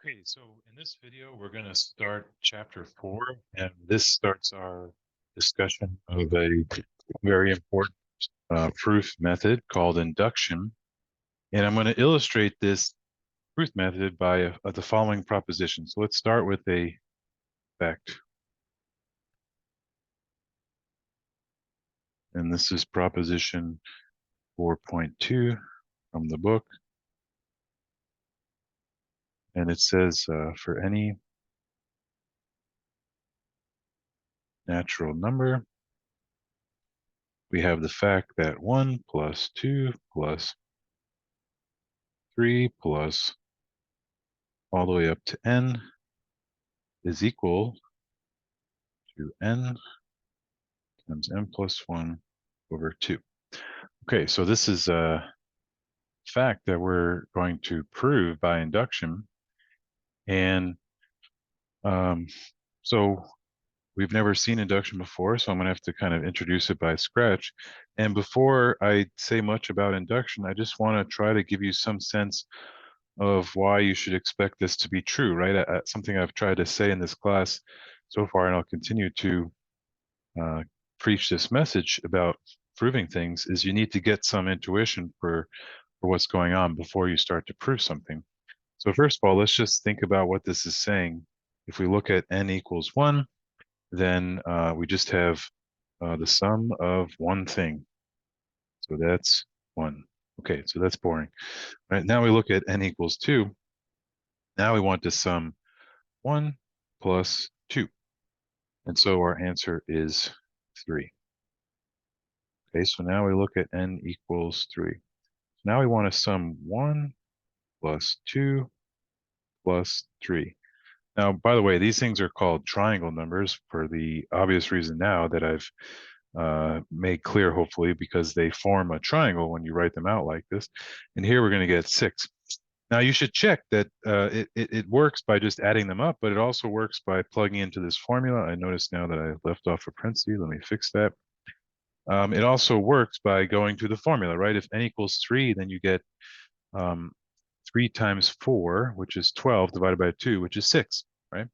Okay, so in this video, we're going to start chapter 4, and this starts our discussion of a very important proof method called induction. And I'm going to illustrate this proof method by the following proposition. So let's start with a fact. And this is proposition 4.2 from the book. And it says for any natural number, we have the fact that 1 plus 2 plus 3 plus all the way up to n is equal to n times n plus 1 over 2. Okay, so this is a fact that we're going to prove by induction. And so we've never seen induction before, so I'm going to have to kind of introduce it by scratch. And before I say much about induction, I just want to try to give you some sense of why you should expect this to be true, right? Something I've tried to say in this class so far, and I'll continue to preach this message about proving things, is you need to get some intuition for what's going on before you start to prove something. So first of all, let's just think about what this is saying. If we look at n equals 1, then we just have the sum of one thing. So that's 1. Okay, so that's boring. All right, now we look at n equals 2. Now we want to sum 1 plus 2. And so our answer is 3. Okay, so now we look at n equals 3. Now we want to sum 1 plus 2 plus 3. Now, by the way, these things are called triangle numbers for the obvious reason now that I've made clear, hopefully, because they form a triangle when you write them out like this. And here we're going to get 6. Now, you should check that it works by just adding them up, but it also works by plugging into this formula. I notice now that I left off a parenthesis. Let me fix that. It also works by going to the formula, right? If n equals 3, then you get 3 times 4, which is 12, divided by 2, which is 6, right?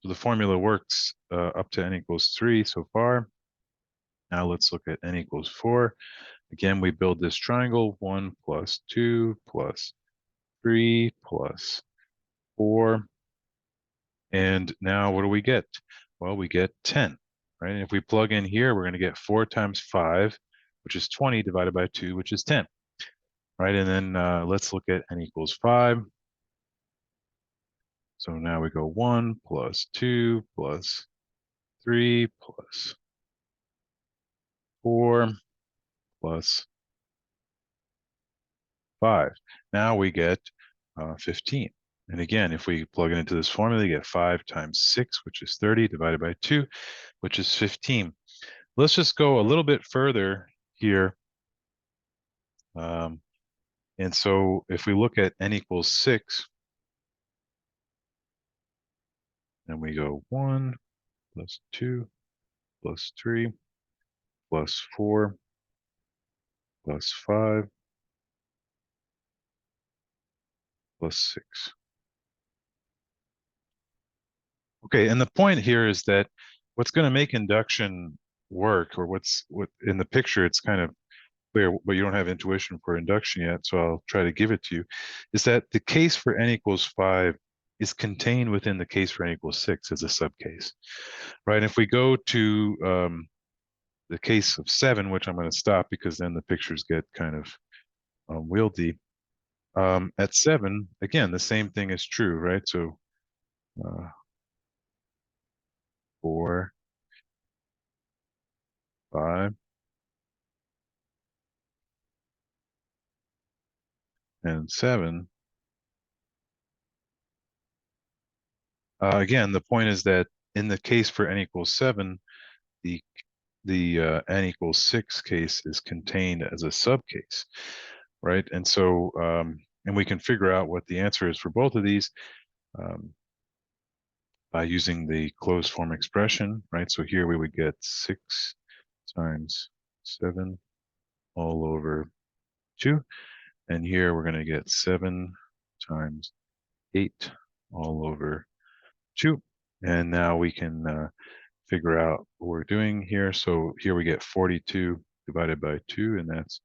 So the formula works up to n equals 3 so far. Now let's look at n equals 4. Again, we build this triangle, 1 plus 2 plus 3 plus 4. And now what do we get? Well, we get 10, right? And if we plug in here, we're going to get 4 times 5, which is 20, divided by 2, which is 10, right? And then let's look at n equals 5. So now we go 1 plus 2 plus 3 plus 4 plus 5. Now we get 15. And again, if we plug it into this formula, you get 5 times 6, which is 30, divided by 2, which is 15. Let's just go a little bit further here. And so if we look at n equals 6, and we go 1 plus 2 plus 3 plus 4 plus 5 plus 6. Okay, and the point here is that what's going to make induction work, or what in the picture, it's kind of clear, but you don't have intuition for induction yet, so I'll try to give it to you, is that the case for n equals 5 is contained within the case for n equals 6 as a subcase, right? And if we go to the case of 7, which I'm going to stop because then the pictures get kind of wieldy. At 7, again, the same thing is true, right? So 4, 5, and 7. Again, the point is that in the case for n equals 7, the n equals 6 case is contained as a subcase, right? And so, and we can figure out what the answer is for both of these by using the closed form expression, right? So here we would get 6 times 7 all over 2. And here we're going to get 7 times 8 all over 2. And now we can figure out what we're doing here. So here we get 42 divided by 2, and that's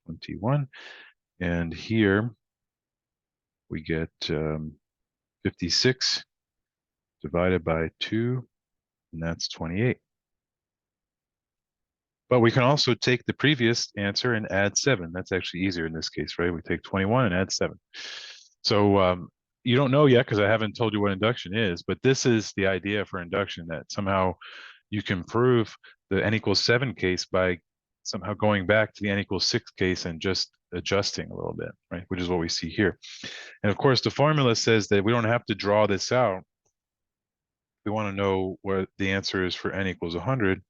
21. And here we get 56 divided by 2, and that's 28. But we can also take the previous answer and add 7. That's actually easier in this case, right? We take 21 and add 7. So you don't know yet because I haven't told you what induction is, but this is the idea for induction, that somehow you can prove the n equals 7 case by somehow going back to the n equals 6 case and just adjusting a little bit, right? Which is what we see here. And of course, the formula says that we don't have to draw this out. We want to know what the answer is for n equals 100.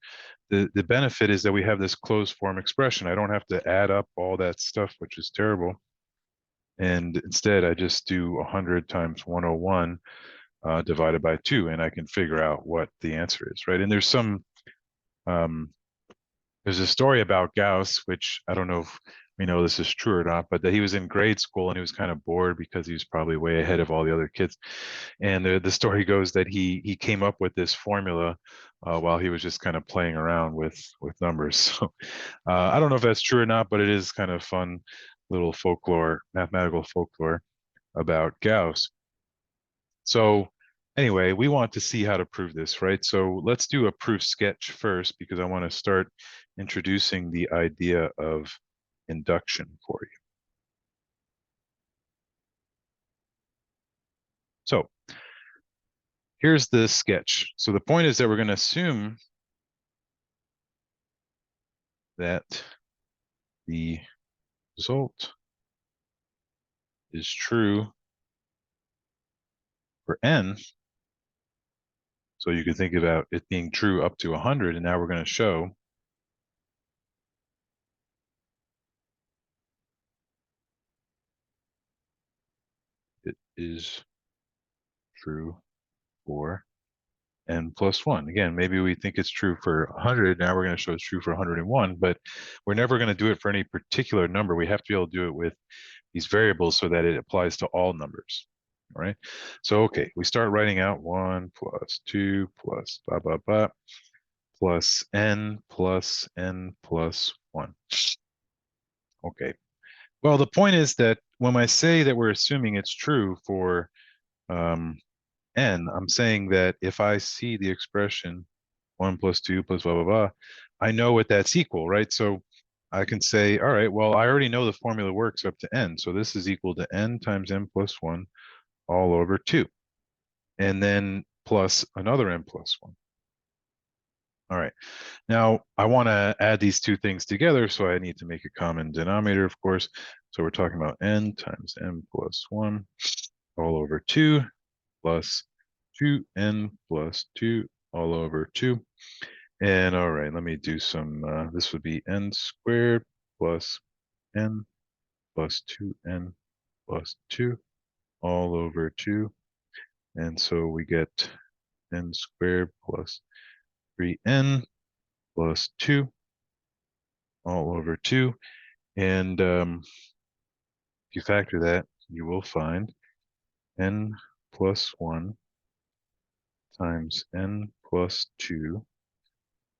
The benefit is that we have this closed form expression. I don't have to add up all that stuff, which is terrible. And instead, I just do 100 times 101 divided by 2, and I can figure out what the answer is, right? And there's a story about Gauss, which I don't know if we know this is true or not, but that he was in grade school and he was kind of bored because he was probably way ahead of all the other kids. And the story goes that he came up with this formula while he was just kind of playing around with numbers. So I don't know if that's true or not, but it is kind of fun little folklore, mathematical folklore about Gauss. So anyway, we want to see how to prove this, right? So let's do a proof sketch first because I want to start introducing the idea of induction for you. So here's the sketch. So the point is that we're going to assume that the result is true for n. So you can think about it being true up to 100, and now we're going to show it is true for n plus 1. Again, maybe we think it's true for 100. Now we're going to show it's true for 101, but we're never going to do it for any particular number. We have to be able to do it with these variables so that it applies to all numbers. All right. So, okay, we start writing out 1 plus 2 plus blah, blah, blah, plus n plus 1. Okay. Well, the point is that when I say that we're assuming it's true for n, I'm saying that if I see the expression 1 plus 2 plus blah, blah, blah, I know what that's equal, right? So I can say, all right, well, I already know the formula works up to n. So this is equal to n times n plus 1 all over 2. And then plus another n plus 1. All right. Now, I want to add these two things together, so I need to make a common denominator, of course. So we're talking about n times n plus 1 all over 2 plus 2n plus 2 all over 2. And all right, let me do some, this would be n squared plus n plus 2n plus 2 all over 2. And so we get n squared plus 3n plus 2 all over 2. And if you factor that, you will find n plus 1 times n plus 2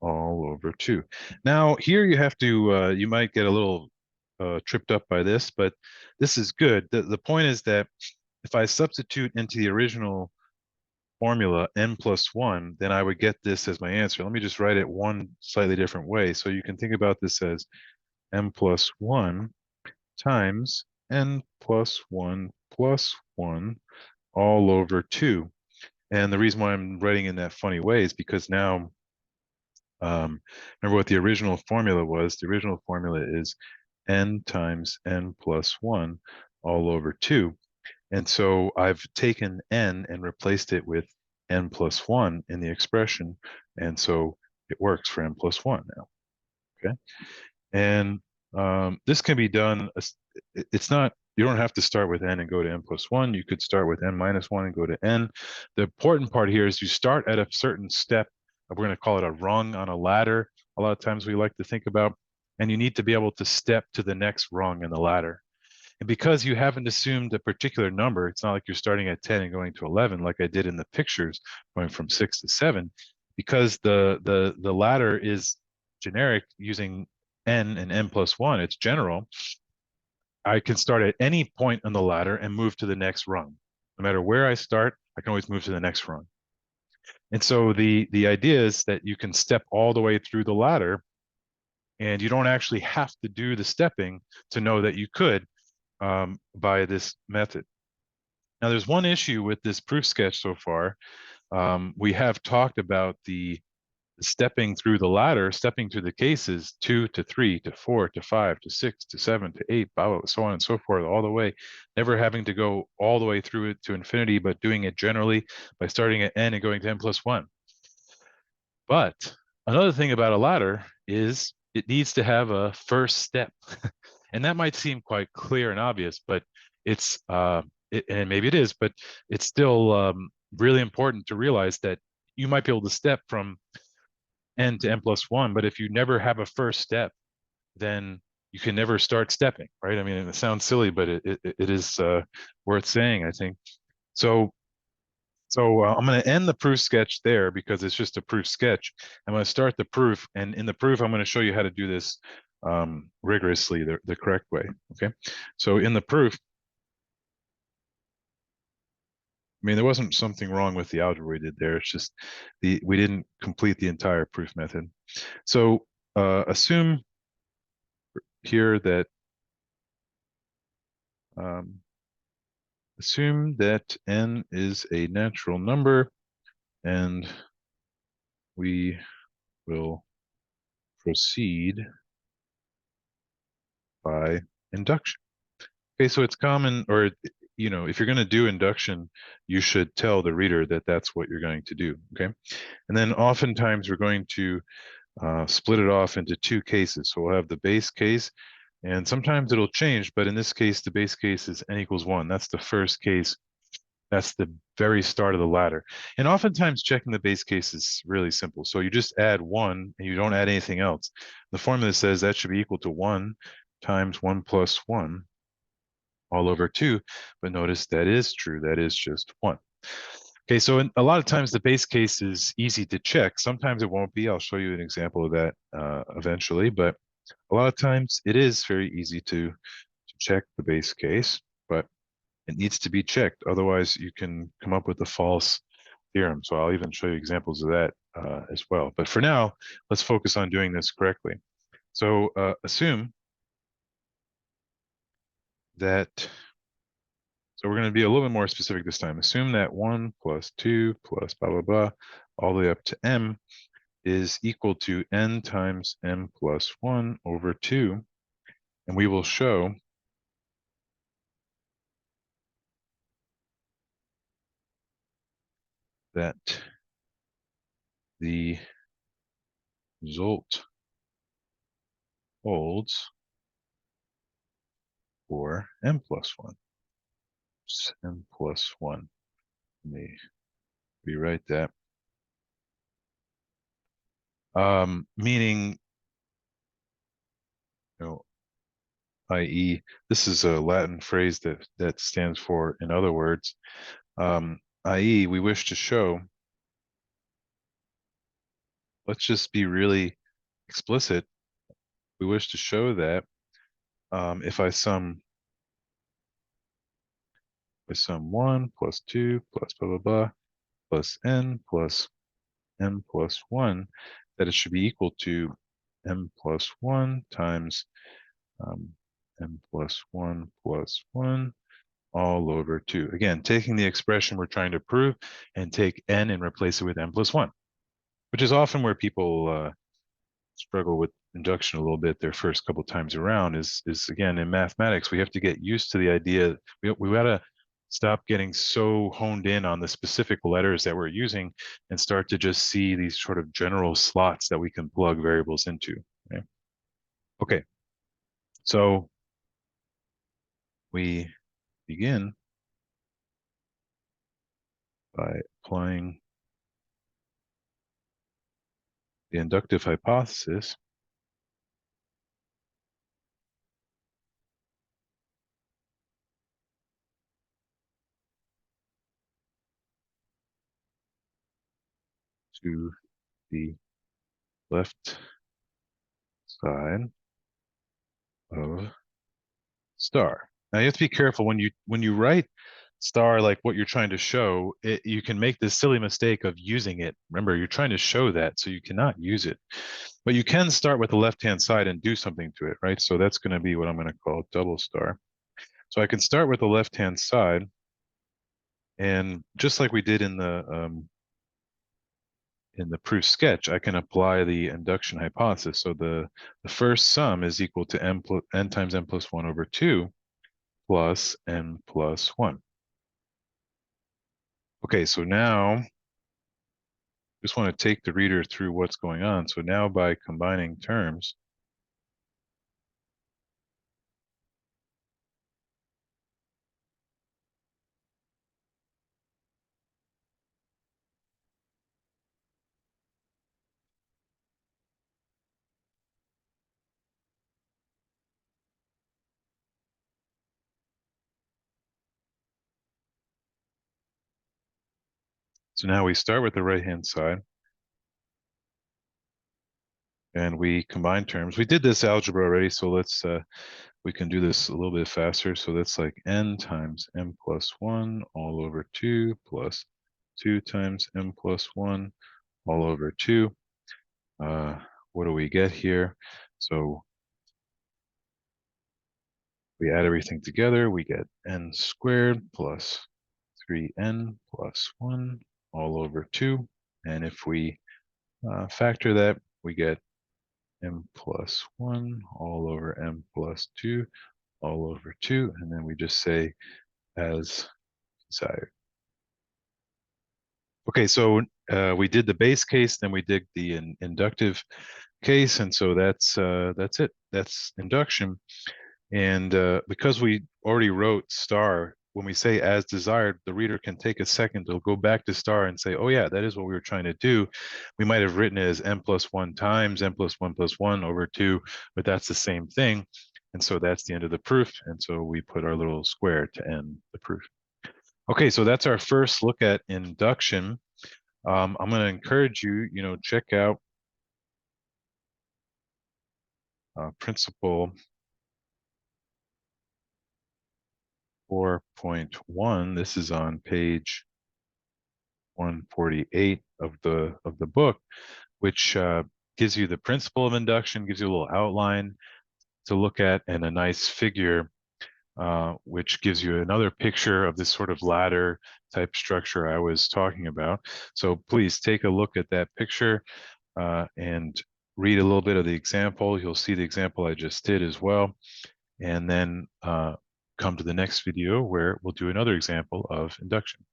all over 2. Now, here you have to, you might get a little tripped up by this, but this is good. The point is that if I substitute into the original formula n plus 1, then I would get this as my answer. Let me just write it one slightly different way. So you can think about this as n plus 1 times n plus 1 plus 1 all over 2. And the reason why I'm writing in that funny way is because now, remember what the original formula was. The original formula is n times n plus 1 all over 2. And so I've taken n and replaced it with n plus 1 in the expression. And so it works for n plus 1 now. Okay. And this can be done. It's not, you don't have to start with n and go to n plus 1. You could start with n minus 1 and go to n. The important part here is you start at a certain step. We're going to call it a rung on a ladder. A lot of times we like to think about, and you need to be able to step to the next rung in the ladder. And because you haven't assumed a particular number, it's not like you're starting at 10 and going to 11 like I did in the pictures, going from 6 to 7. Because the ladder is generic using n and n plus 1, it's general. I can start at any point on the ladder and move to the next rung. No matter where I start, I can always move to the next rung. And so the idea is that you can step all the way through the ladder, and you don't actually have to do the stepping to know that you could by this method. Now, there's one issue with this proof sketch so far. We have talked about the stepping through the ladder, stepping through the cases 2 to 3 to 4 to 5 to 6 to 7 to 8, blah, blah, so on and so forth, all the way, never having to go all the way through it to infinity, but doing it generally by starting at n and going to n plus 1. But another thing about a ladder is it needs to have a first step. And that might seem quite clear and obvious, but it's, and maybe it is, but it's still really important to realize that you might be able to step from n to n plus 1, but if you never have a first step, then you can never start stepping, right? I mean, it sounds silly, but it is worth saying, I think. So I'm going to end the proof sketch there because it's just a proof sketch. I'm going to start the proof, and in the proof, I'm going to show you how to do this rigorously, the correct way, okay? So in the proof, I mean, there wasn't something wrong with the algebra we did there. It's just we didn't complete the entire proof method. So assume here that um, assume that n is a natural number, and we will proceed by induction. Okay, so it's common, or if you're going to do induction, you should tell the reader that that's what you're going to do. Okay, and then oftentimes we're going to split it off into two cases. So we'll have the base case, and sometimes it'll change, but in this case, the base case is n equals 1. That's the first case. That's the very start of the ladder. And oftentimes checking the base case is really simple. So you just add 1 and you don't add anything else. The formula says that should be equal to 1 times 1 plus 1 all over 2. But notice that is true. That is just 1. Okay, so a lot of times the base case is easy to check. Sometimes it won't be. I'll show you an example of that eventually. But a lot of times it is very easy to check the base case. But it needs to be checked. Otherwise, you can come up with a false theorem. So I'll even show you examples of that as well. But for now, let's focus on doing this correctly. So assume that, so we're going to be a little bit more specific this time. Assume that 1 plus 2 plus blah, blah, blah, all the way up to m is equal to n times m plus 1 over 2. And we will show that the result holds for m plus 1. M plus 1. Let me rewrite that. Meaning, i.e., this is a Latin phrase that stands for, in other words, i.e., we wish to show, let's just be really explicit. We wish to show that if I sum 1 plus 2 plus blah, blah, blah, plus n plus m plus 1, that it should be equal to m plus 1 times m plus 1 plus 1 all over 2. Again, taking the expression we're trying to prove and take n and replace it with n plus 1, which is often where people struggle with induction a little bit their first couple times around is again, in mathematics, we have to get used to the idea. We got to stop getting so honed in on the specific letters that we're using and start to just see these sort of general slots that we can plug variables into. Okay. So we begin by applying the inductive hypothesis to the left side of star. Now you have to be careful when you write star like what you're trying to show, you can make this silly mistake of using it. Remember, you're trying to show that, so you cannot use it. But you can start with the left-hand side and do something to it, right? So that's going to be what I'm going to call double star. So I can start with the left-hand side, and just like we did in the proof sketch, I can apply the induction hypothesis. So the first sum is equal to n times n plus 1 over 2 plus n plus 1. Okay, so now just want to take the reader through what's going on. So now by combining terms, so now we start with the right-hand side and we combine terms. We did this algebra already, so let's we can do this a little bit faster. So that's like n times m plus 1 all over 2 plus 2 times m plus 1 all over 2. What do we get here? So we add everything together, we get n squared plus 3n plus 1 all over 2. And if we factor that, we get m plus 1 all over m plus 2 all over 2. And then we just say as desired. Okay, so we did the base case, then we did the inductive case, and so that's it. That's induction. And because we already wrote star, when we say as desired, the reader can take a second to go back to star and say, oh yeah, that is what we were trying to do. We might have written it as n plus 1 times n plus 1 plus 1 over 2, but that's the same thing. And so that's the end of the proof. And so we put our little square to end the proof. Okay, so that's our first look at induction. I'm going to encourage you, check out principle 4.1. This is on page 148 of the book, which gives you the principle of induction, gives you a little outline to look at, and a nice figure, which gives you another picture of this sort of ladder type structure I was talking about. So please take a look at that picture and read a little bit of the example. You'll see the example I just did as well. And then come to the next video where we'll do another example of induction.